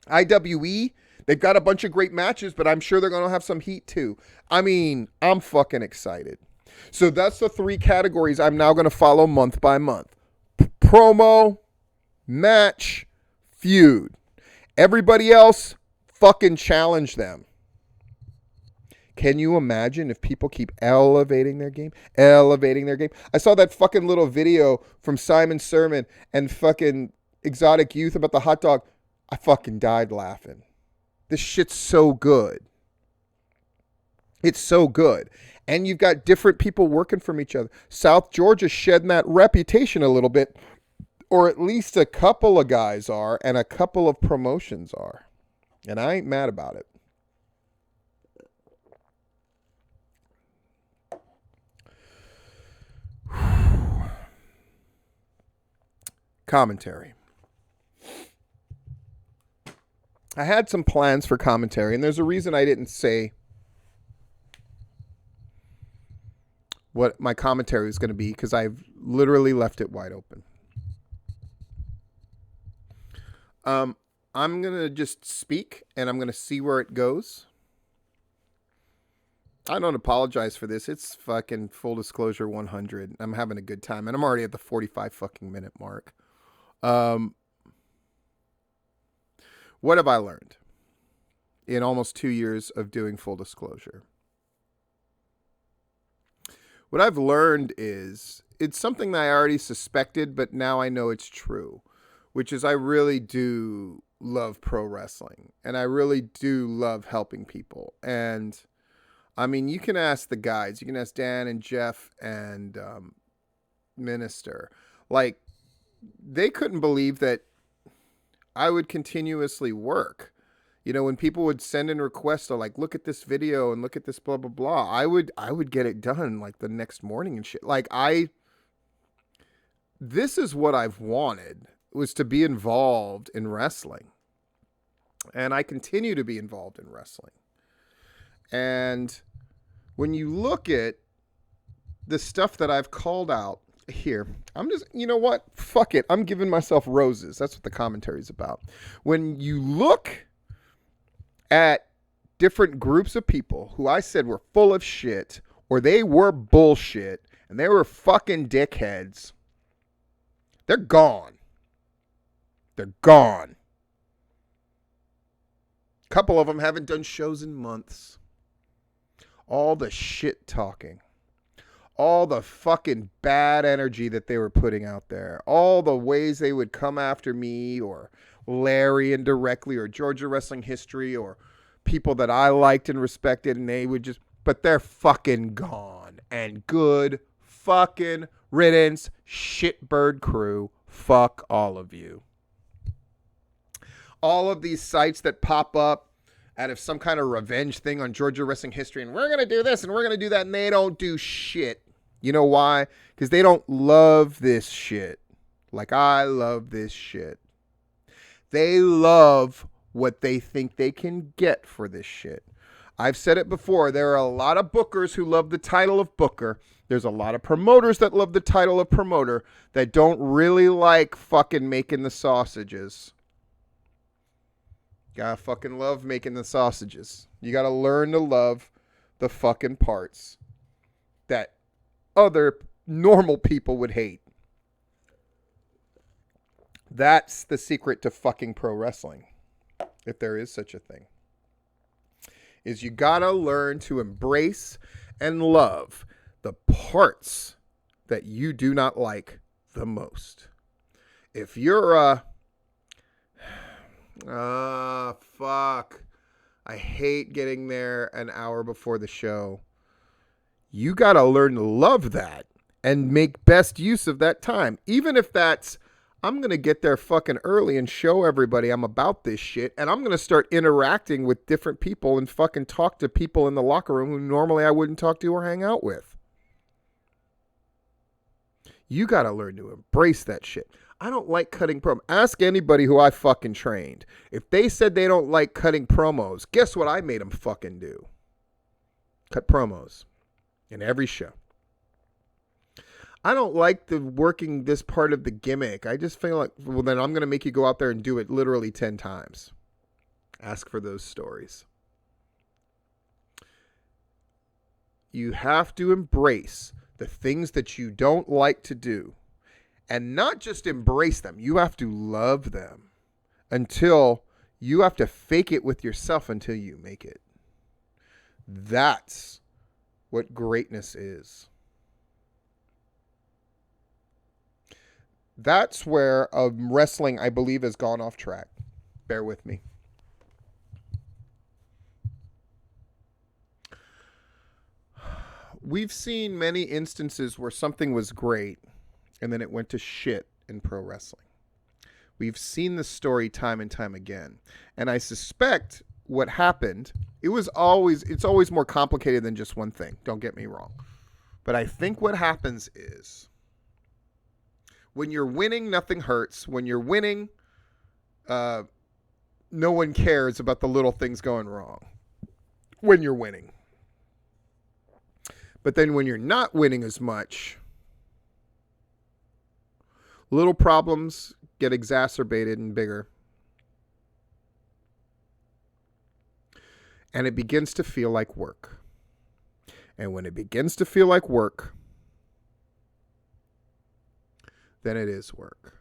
IWE, they've got a bunch of great matches, but I'm sure they're going to have some heat too. I mean, I'm fucking excited. So that's the 3 categories I'm now going to follow month by month. Promo, match, feud. Everybody else, fucking challenge them. Can you imagine if people keep elevating their game? I saw that fucking little video from Simon Sermon and fucking Exotic Youth about the hot dog. I fucking died laughing. This shit's so good. It's so good. And you've got different people working from each other. South Georgia's shedding that reputation a little bit, or at least a couple of guys are, and a couple of promotions are. And I ain't mad about it. Commentary. I had some plans for commentary, and there's a reason I didn't say what my commentary was going to be, because I've literally left it wide open. I'm going to just speak, and I'm going to see where it goes. I don't apologize for this. It's fucking full disclosure 100. I'm having a good time, and I'm already at the 45 fucking minute mark. What have I learned in almost 2 years of doing full disclosure? What I've learned is it's something that I already suspected, but now I know it's true, which is I really do love pro wrestling, and I really do love helping people. And I mean, you can ask the guys, you can ask Dan and Jeff and Minister, like, they couldn't believe that I would continuously work. You know, when people would send in requests of like, look at this video and look at this blah, blah, blah, I would get it done like the next morning and shit. Like this is what I've wanted, was to be involved in wrestling. And I continue to be involved in wrestling. And when you look at the stuff that I've called out here, I'm just, you know what? Fuck it. I'm giving myself roses. That's what the commentary is about. When you look at different groups of people who I said were full of shit, or they were bullshit, and they were fucking dickheads, they're gone. They're gone. A couple of them haven't done shows in months. All the shit talking. All the fucking bad energy that they were putting out there. All the ways they would come after me or Larry indirectly or Georgia Wrestling History or people that I liked and respected, and they would just, but they're fucking gone. And good fucking riddance, shitbird crew. Fuck all of you. All of these sites that pop up out of some kind of revenge thing on Georgia Wrestling History, and we're going to do this and we're going to do that, and they don't do shit. You know why? Because they don't love this shit like I love this shit. They love what they think they can get for this shit. I've said it before. There are a lot of bookers who love the title of booker. There's a lot of promoters that love the title of promoter that don't really like fucking making the sausages. Gotta fucking love making the sausages. You gotta learn to love the fucking parts that other normal people would hate. That's the secret to fucking pro wrestling, if there is such a thing. Is you gotta learn to embrace and love the parts that you do not like the most. If you're fuck, I hate getting there an hour before the show. You got to learn to love that and make best use of that time. Even if that's, I'm going to get there fucking early and show everybody I'm about this shit. And I'm going to start interacting with different people and fucking talk to people in the locker room who normally I wouldn't talk to or hang out with. You got to learn to embrace that shit. I don't like cutting promos. Ask anybody who I fucking trained. If they said they don't like cutting promos, guess what I made them fucking do? Cut promos in every show. I don't like the working this part of the gimmick. I just feel like, well, then I'm going to make you go out there and do it literally 10 times. Ask for those stories. You have to embrace the things that you don't like to do. And not just embrace them. You have to love them until you have to fake it with yourself until you make it. That's what greatness is. That's where wrestling, I believe, has gone off track. Bear with me. We've seen many instances where something was great and then it went to shit in pro wrestling. We've seen this story time and time again. And I suspect what happened, it's always more complicated than just one thing. Don't get me wrong. But I think what happens is When you're winning, nothing hurts. When you're winning, no one cares about the little things going wrong when you're winning. But then when you're not winning as much, little problems get exacerbated and bigger. And it begins to feel like work. And when it begins to feel like work, then it is work.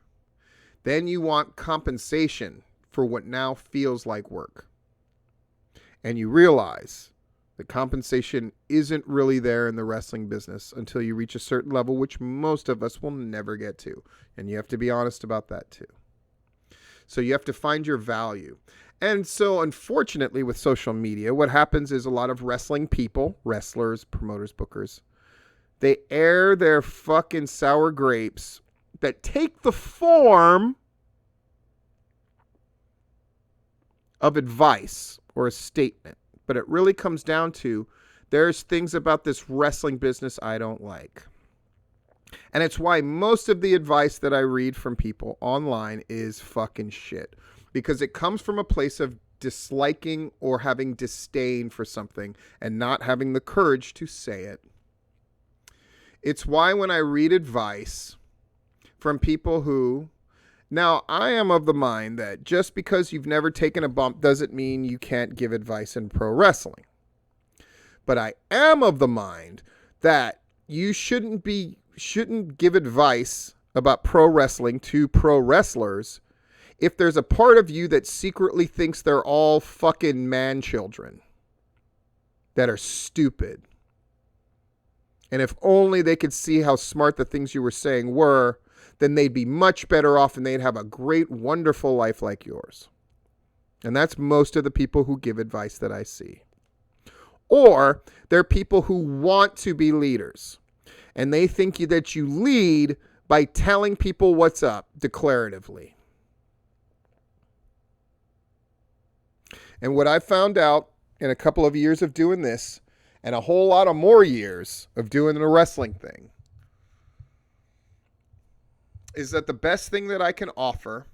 Then you want compensation for what now feels like work. And you realize that compensation isn't really there in the wrestling business until you reach a certain level, which most of us will never get to. And you have to be honest about that too. So you have to find your value. And so unfortunately with social media, what happens is a lot of wrestling people, wrestlers, promoters, bookers, they air their fucking sour grapes that take the form of advice or a statement. But it really comes down to, there's things about this wrestling business I don't like. And it's why most of the advice that I read from people online is fucking shit. Because it comes from a place of disliking or having disdain for something and not having the courage to say it. It's why when I read advice from people who... Now, I am of the mind that just because you've never taken a bump doesn't mean you can't give advice in pro wrestling. But I am of the mind that you shouldn't give advice about pro wrestling to pro wrestlers if there's a part of you that secretly thinks they're all fucking man children that are stupid. And if only they could see how smart the things you were saying were, then they'd be much better off and they'd have a great, wonderful life like yours. And that's most of the people who give advice that I see. Or they're people who want to be leaders. And they think that you lead by telling people what's up declaratively. And what I found out in a couple of years of doing this, and a whole lot of more years of doing the wrestling thing, is that the best thing that I can offer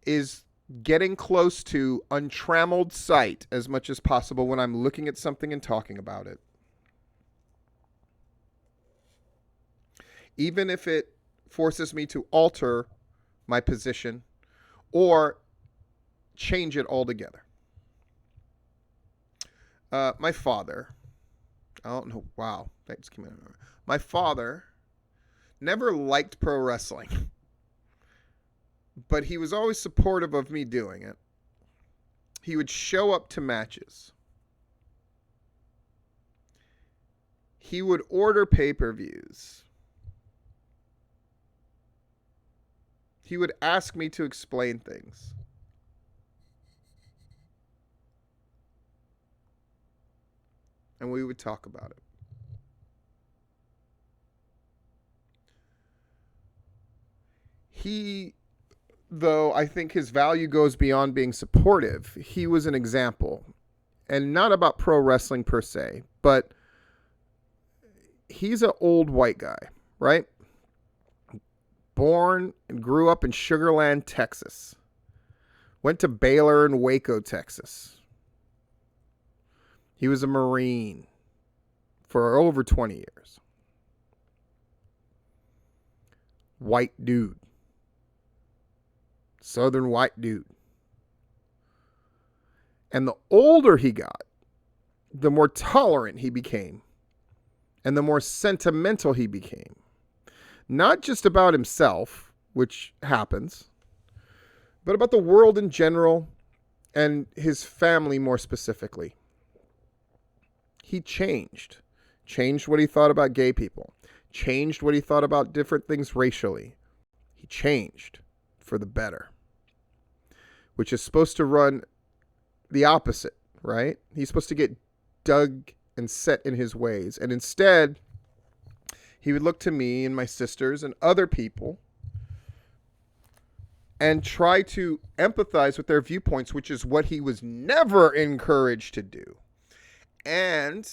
is getting close to untrammeled sight as much as possible when I'm looking at something and talking about it. Even if it forces me to alter my position or change it altogether. My father, I don't know, wow, that just came out. My father never liked pro wrestling, but he was always supportive of me doing it. He would show up to matches. He would order pay-per-views. He would ask me to explain things. And we would talk about it. He, though I think his value goes beyond being supportive, he was an example. And not about pro wrestling per se, but he's an old white guy, right? Born and grew up in Sugar Land, Texas. Went to Baylor and Waco, Texas. He was a Marine for over 20 years. White dude. Southern white dude. And the older he got, the more tolerant he became. And the more sentimental he became. Not just about himself, which happens, but about the world in general and his family more specifically. He changed what he thought about gay people, changed what he thought about different things racially. He changed for the better, which is supposed to run the opposite, right? He's supposed to get dug and set in his ways. And instead, he would look to me and my sisters and other people and try to empathize with their viewpoints, which is what he was never encouraged to do. And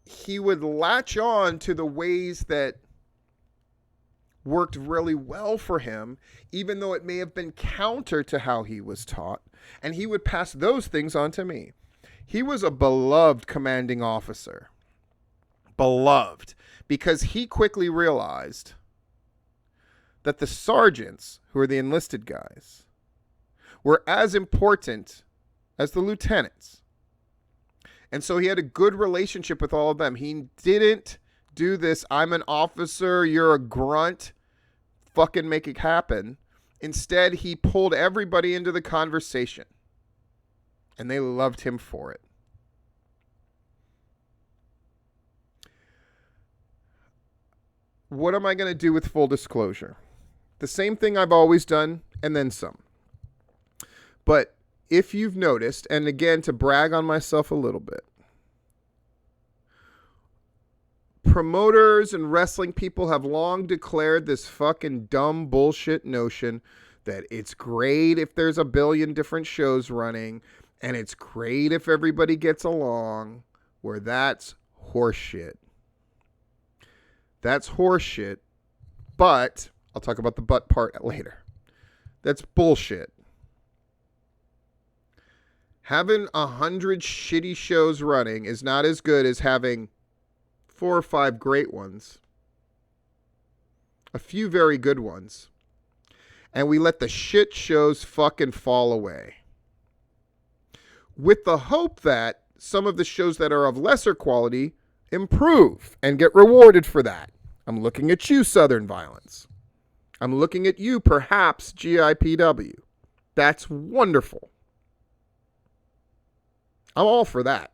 he would latch on to the ways that worked really well for him, even though it may have been counter to how he was taught. And he would pass those things on to me. He was a beloved commanding officer. Beloved. Because he quickly realized that the sergeants, who are the enlisted guys, were as important as the lieutenants. And so he had a good relationship with all of them. He didn't do this, I'm an officer, you're a grunt, fucking make it happen. Instead, he pulled everybody into the conversation. And they loved him for it. What am I going to do with full disclosure? The same thing I've always done, and then some. But if you've noticed, and again, to brag on myself a little bit, promoters and wrestling people have long declared this fucking dumb bullshit notion that it's great if there's a billion different shows running, and it's great if everybody gets along, where that's horseshit. That's horseshit, but I'll talk about the but part later. That's bullshit. Having 100 shitty shows running is not as good as having 4 or 5 great ones, a few very good ones, and we let the shit shows fucking fall away. With the hope that some of the shows that are of lesser quality improve and get rewarded for that. I'm looking at you, Southern Violence. I'm looking at you, perhaps, GIPW. That's wonderful. I'm all for that.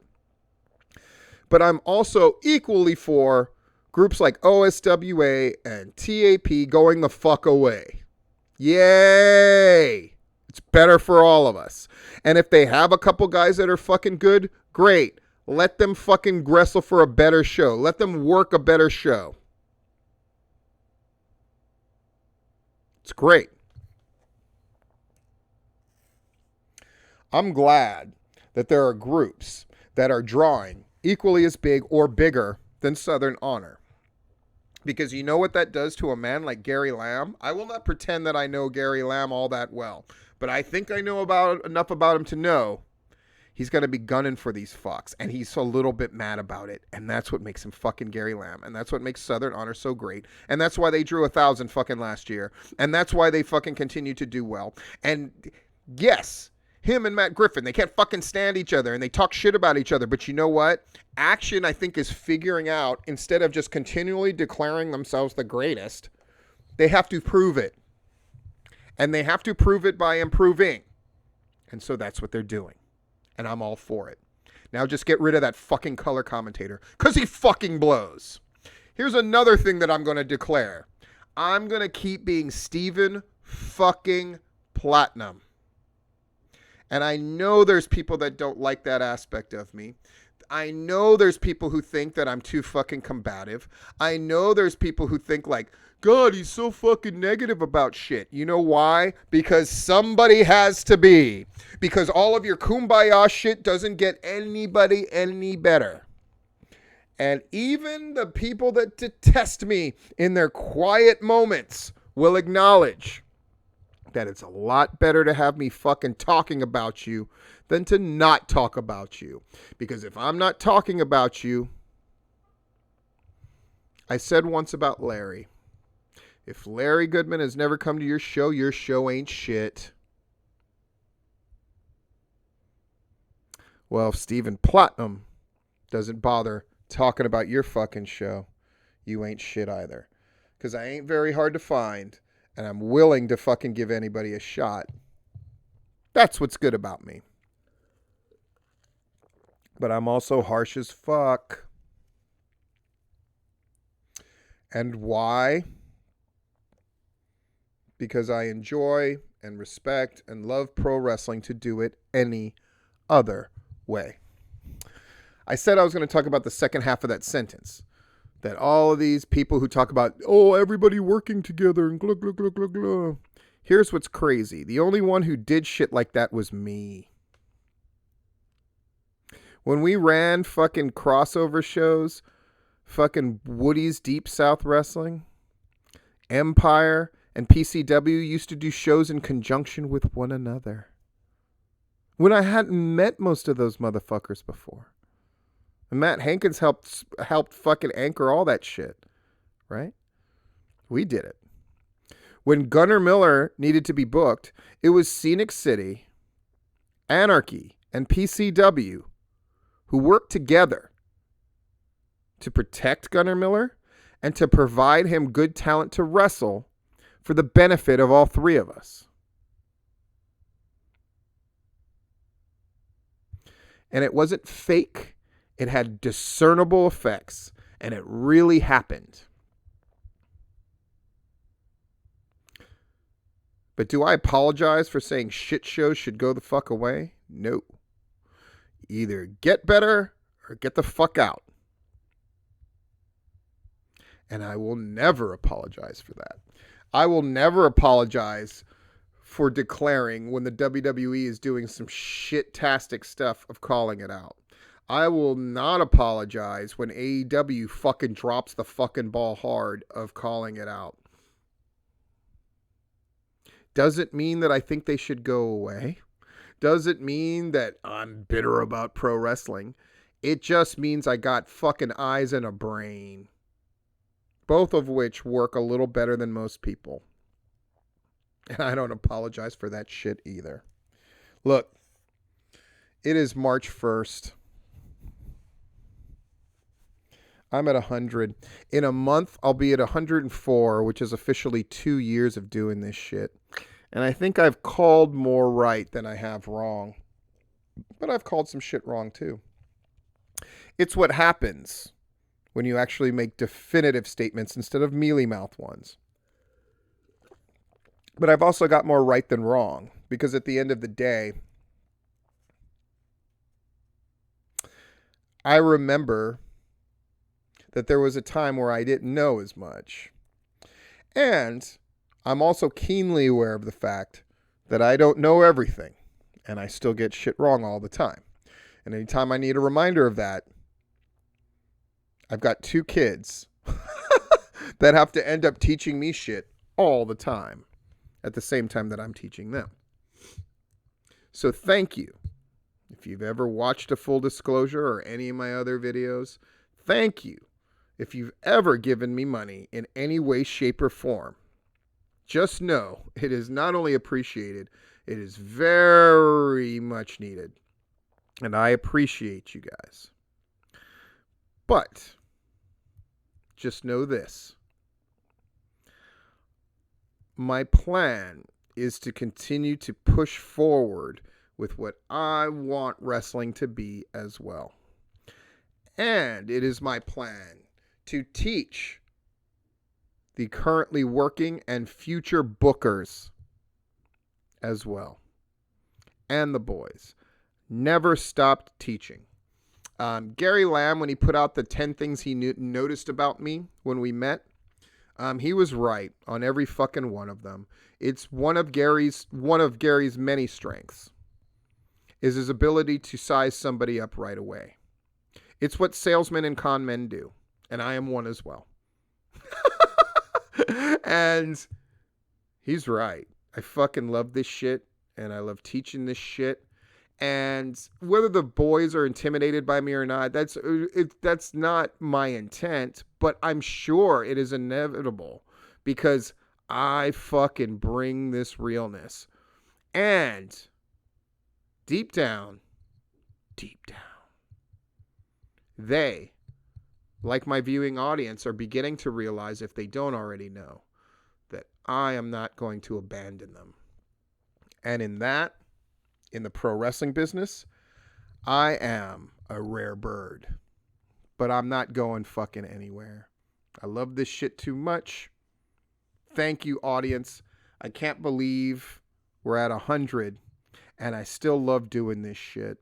But I'm also equally for groups like OSWA and TAP going the fuck away. Yay! It's better for all of us. And if they have a couple guys that are fucking good, great. Let them fucking wrestle for a better show. Let them work a better show. It's great. I'm glad that there are groups that are drawing equally as big or bigger than Southern Honor. Because you know what that does to a man like Gary Lamb? I will not pretend that I know Gary Lamb all that well, but I think I know enough about him to know he's going to be gunning for these fucks, and he's a little bit mad about it, and that's what makes him fucking Gary Lamb, and that's what makes Southern Honor so great, and that's why they drew 1,000 fucking last year, and that's why they fucking continue to do well. And yes, him and Matt Griffin, they can't fucking stand each other, and they talk shit about each other, but you know what? Action, I think, is figuring out, instead of just continually declaring themselves the greatest, they have to prove it. And they have to prove it by improving. And so that's what they're doing. And I'm all for it. Now just get rid of that fucking color commentator, because he fucking blows. Here's another thing that I'm going to declare. I'm going to keep being Stephen fucking Platinum. And I know there's people that don't like that aspect of me. I know there's people who think that I'm too fucking combative. I know there's people who think like, God, he's so fucking negative about shit. You know why? Because somebody has to be. Because all of your kumbaya shit doesn't get anybody any better. And even the people that detest me in their quiet moments will acknowledge that it's a lot better to have me fucking talking about you than to not talk about you. Because if I'm not talking about you, I said once about Larry, if Larry Goodman has never come to your show ain't shit. Well, if Stephen Platinum doesn't bother talking about your fucking show, you ain't shit either. Because I ain't very hard to find, and I'm willing to fucking give anybody a shot. That's what's good about me. But I'm also harsh as fuck. And why? Because I enjoy and respect and love pro wrestling to do it any other way. I said I was going to talk about the second half of that sentence. That all of these people who talk about, oh, everybody working together and glug, glug, glug, glug, glug. Here's what's crazy. The only one who did shit like that was me. When we ran fucking crossover shows, fucking Woody's Deep South Wrestling, Empire and PCW used to do shows in conjunction with one another when I hadn't met most of those motherfuckers before. And Matt Hankins helped fucking anchor all that shit, right? We did it. When Gunnar Miller needed to be booked, it was Scenic City, Anarchy, and PCW who worked together to protect Gunnar Miller and to provide him good talent to wrestle for the benefit of all three of us. And it wasn't fake. It had discernible effects, and it really happened. But do I apologize for saying shit shows should go the fuck away? No. Either get better or get the fuck out. And I will never apologize for that. I will never apologize for declaring when the WWE is doing some shit-tastic stuff of calling it out. I will not apologize when AEW fucking drops the fucking ball hard of calling it out. Does it mean that I think they should go away? Does it mean that I'm bitter about pro wrestling? It just means I got fucking eyes and a brain. Both of which work a little better than most people. And I don't apologize for that shit either. Look, it is March 1st. I'm at 100. In a month, I'll be at 104, which is officially 2 years of doing this shit. And I think I've called more right than I have wrong. But I've called some shit wrong too. It's what happens when you actually make definitive statements instead of mealy-mouthed ones. But I've also got more right than wrong. Because at the end of the day, I remember that there was a time where I didn't know as much. And I'm also keenly aware of the fact that I don't know everything. And I still get shit wrong all the time. And anytime I need a reminder of that, I've got 2 kids that have to end up teaching me shit all the time at the same time that I'm teaching them. So thank you. If you've ever watched a Full Disclosure or any of my other videos, thank you. If you've ever given me money in any way, shape, or form, just know it is not only appreciated, it is very much needed. And I appreciate you guys. But just know this. My plan is to continue to push forward with what I want wrestling to be as well. And it is my plan to teach the currently working and future bookers as well. And the boys. Never stopped teaching. Gary Lamb, when he put out the 10 things he noticed about me when we met, he was right on every fucking one of them. It's one of Gary's many strengths is his ability to size somebody up right away. It's what salesmen and con men do. And I am one as well. And he's right. I fucking love this shit. And I love teaching this shit. And whether the boys are intimidated by me or not, that's not my intent. But I'm sure it is inevitable. Because I fucking bring this realness. And deep down, they, like my viewing audience, are beginning to realize, if they don't already know, that I am not going to abandon them. And in the pro wrestling business, I am a rare bird. But I'm not going fucking anywhere. I love this shit too much. Thank you, audience. I can't believe we're at 100, and I still love doing this shit.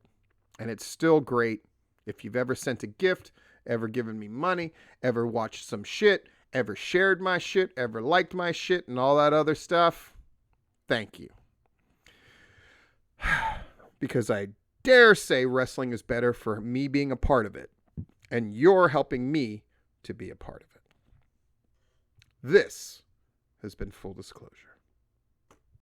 And it's still great. If you've ever sent a gift, ever given me money, ever watched some shit, ever shared my shit, ever liked my shit, and all that other stuff, thank you. Because I dare say wrestling is better for me being a part of it. And you're helping me to be a part of it. This has been Full Disclosure.